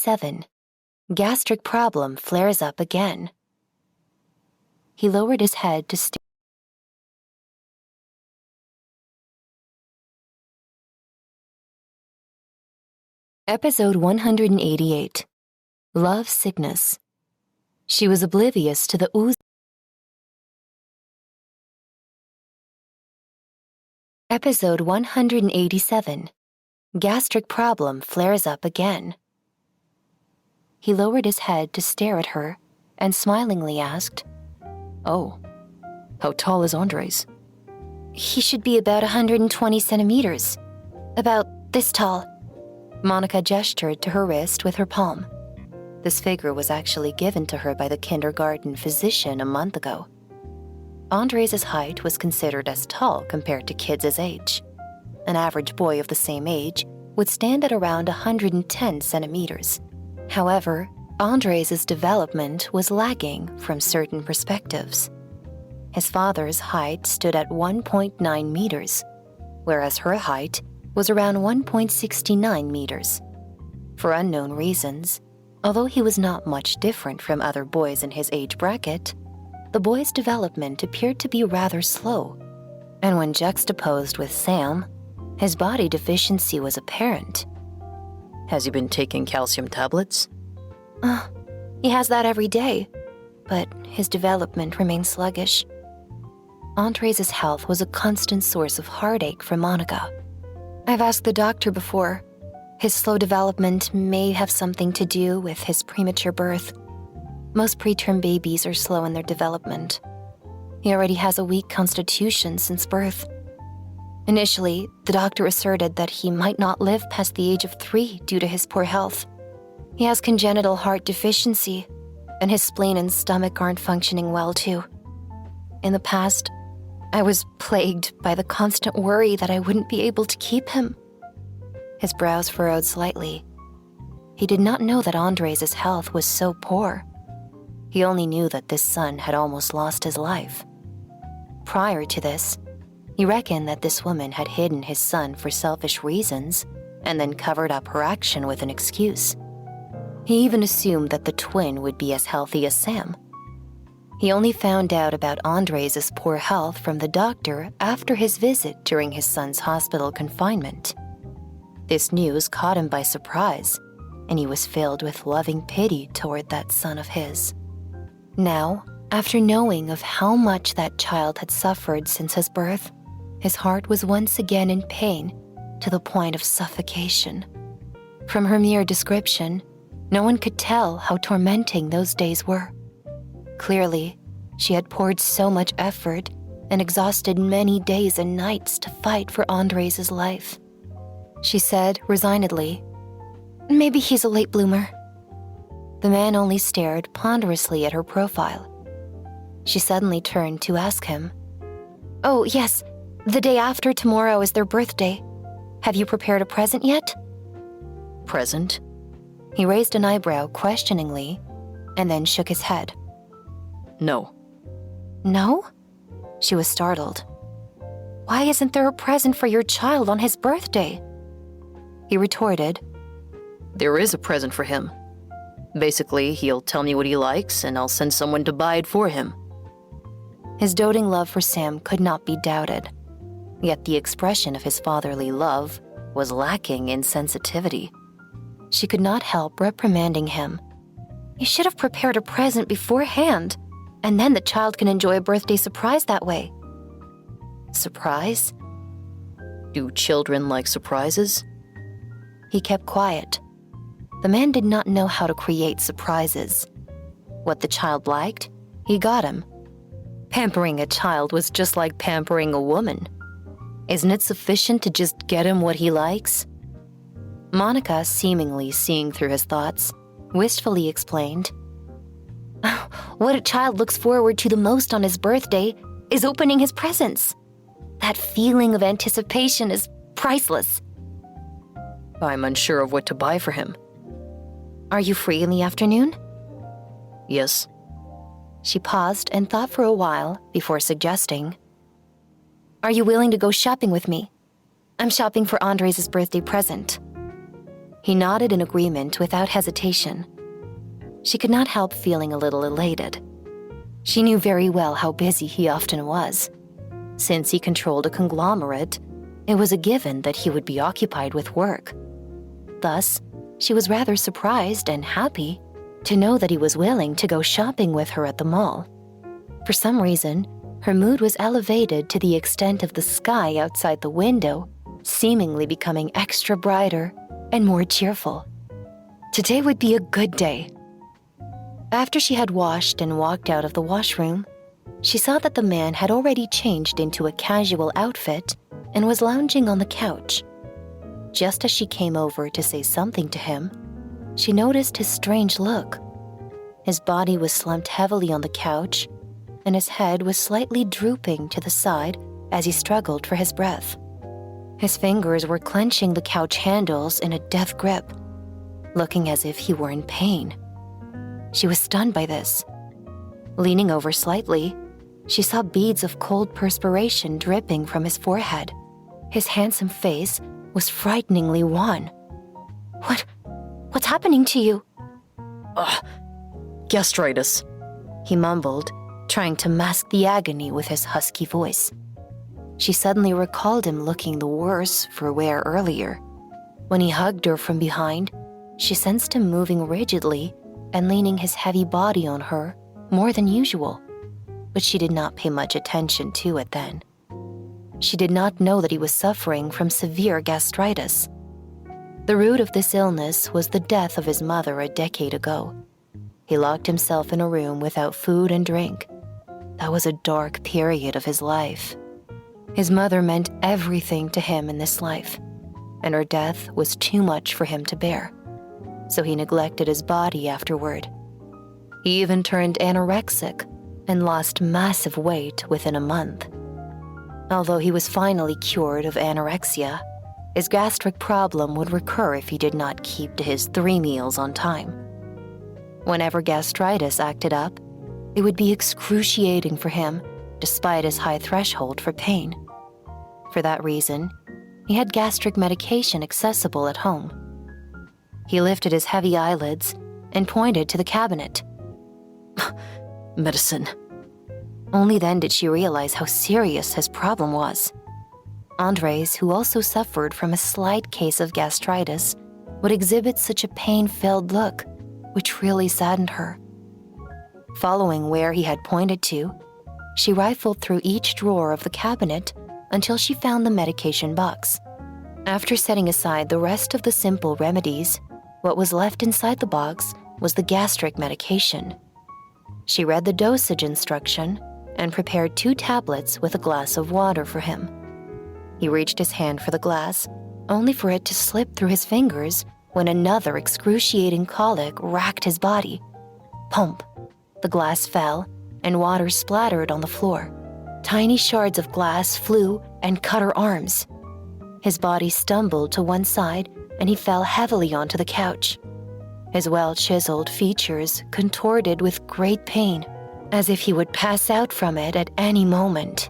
187. Gastric problem flares up again. He lowered his head to stare. Episode 188. Love Sickness. She was oblivious to the ooze. Episode 187. Gastric problem flares up again. He lowered his head to stare at her and smilingly asked, "Oh, how tall is Andres?" "He should be about 120 centimeters. About this tall." Monica gestured to her wrist with her palm. This figure was actually given to her by the kindergarten physician a month ago. Andres' height was considered as tall compared to kids his age. An average boy of the same age would stand at around 110 centimeters. However, Andres' development was lagging from certain perspectives. His father's height stood at 1.9 meters, whereas her height was around 1.69 meters. For unknown reasons, although he was not much different from other boys in his age bracket, the boy's development appeared to be rather slow, and when juxtaposed with Sam, his body deficiency was apparent. Has he been taking calcium tablets? He has that every day, but his development remains sluggish. Andres' health was a constant source of heartache for Monica. I've asked the doctor before. His slow development may have something to do with his premature birth. Most preterm babies are slow in their development. He already has a weak constitution since birth. Initially, the doctor asserted that he might not live past the age of 3 due to his poor health. He has congenital heart deficiency, and his spleen and stomach aren't functioning well too. In the past, I was plagued by the constant worry that I wouldn't be able to keep him. His brows furrowed slightly. He did not know that Andres' health was so poor. He only knew that this son had almost lost his life. Prior to this, he reckoned that this woman had hidden his son for selfish reasons and then covered up her action with an excuse. He even assumed that the twin would be as healthy as Sam. He only found out about Andres' poor health from the doctor after his visit during his son's hospital confinement. This news caught him by surprise, and he was filled with loving pity toward that son of his. Now, after knowing of how much that child had suffered since his birth, his heart was once again in pain to the point of suffocation. From her mere description, no one could tell how tormenting those days were. Clearly, she had poured so much effort and exhausted many days and nights to fight for Andres' life. She said resignedly, "Maybe he's a late bloomer." The man only stared ponderously at her profile. She suddenly turned to ask him, "Oh, yes, the day after tomorrow is their birthday. Have you prepared a present yet?" Present? He raised an eyebrow questioningly and then shook his head. No. No? She was startled. Why isn't there a present for your child on his birthday? He retorted, There is a present for him. Basically, he'll tell me what he likes and I'll send someone to buy it for him. His doting love for Sam could not be doubted, yet the expression of his fatherly love was lacking in sensitivity. She could not help reprimanding him. You should have prepared a present beforehand, and then the child can enjoy a birthday surprise that way. Surprise? Do children like surprises? He kept quiet. The man did not know how to create surprises. What the child liked, he got him. Pampering a child was just like pampering a woman. Isn't it sufficient to just get him what he likes? Monica, seemingly seeing through his thoughts, wistfully explained, What a child looks forward to the most on his birthday is opening his presents. That feeling of anticipation is priceless. I'm unsure of what to buy for him. Are you free in the afternoon? Yes. She paused and thought for a while before suggesting, Are you willing to go shopping with me? I'm shopping for Andres' birthday present. He nodded in agreement without hesitation. She could not help feeling a little elated. She knew very well how busy he often was. Since he controlled a conglomerate, it was a given that he would be occupied with work. Thus, she was rather surprised and happy to know that he was willing to go shopping with her at the mall. For some reason, her mood was elevated to the extent of the sky outside the window seemingly becoming extra brighter and more cheerful. Today would be a good day. After she had washed and walked out of the washroom, she saw that the man had already changed into a casual outfit and was lounging on the couch. Just as she came over to say something to him, she noticed his strange look. His body was slumped heavily on the couch, and his head was slightly drooping to the side as he struggled for his breath. His fingers were clenching the couch handles in a death grip, looking as if he were in pain. She was stunned by this. Leaning over slightly, she saw beads of cold perspiration dripping from his forehead. His handsome face was frighteningly wan. What's happening to you? Gastritis, he mumbled, trying to mask the agony with his husky voice. She suddenly recalled him looking the worse for wear earlier. When he hugged her from behind, she sensed him moving rigidly and leaning his heavy body on her more than usual, but she did not pay much attention to it then. She did not know that he was suffering from severe gastritis. The root of this illness was the death of his mother a decade ago. He locked himself in a room without food and drink. That was a dark period of his life. His mother meant everything to him in this life, and her death was too much for him to bear. So he neglected his body afterward. He even turned anorexic and lost massive weight within a month. Although he was finally cured of anorexia, his gastric problem would recur if he did not keep to his 3 meals on time. Whenever gastritis acted up, it would be excruciating for him, despite his high threshold for pain. For that reason, he had gastric medication accessible at home. He lifted his heavy eyelids and pointed to the cabinet. Medicine. Only then did she realize how serious his problem was. Andres, who also suffered from a slight case of gastritis, would exhibit such a pain-filled look, which really saddened her. Following where he had pointed to, she rifled through each drawer of the cabinet until she found the medication box. After setting aside the rest of the simple remedies, what was left inside the box was the gastric medication. She read the dosage instruction and prepared 2 tablets with a glass of water for him. He reached his hand for the glass, only for it to slip through his fingers when another excruciating colic racked his body. Pump! The glass fell, and water splattered on the floor. Tiny shards of glass flew and cut her arms. His body stumbled to one side, and he fell heavily onto the couch. His well-chiseled features contorted with great pain, as if he would pass out from it at any moment.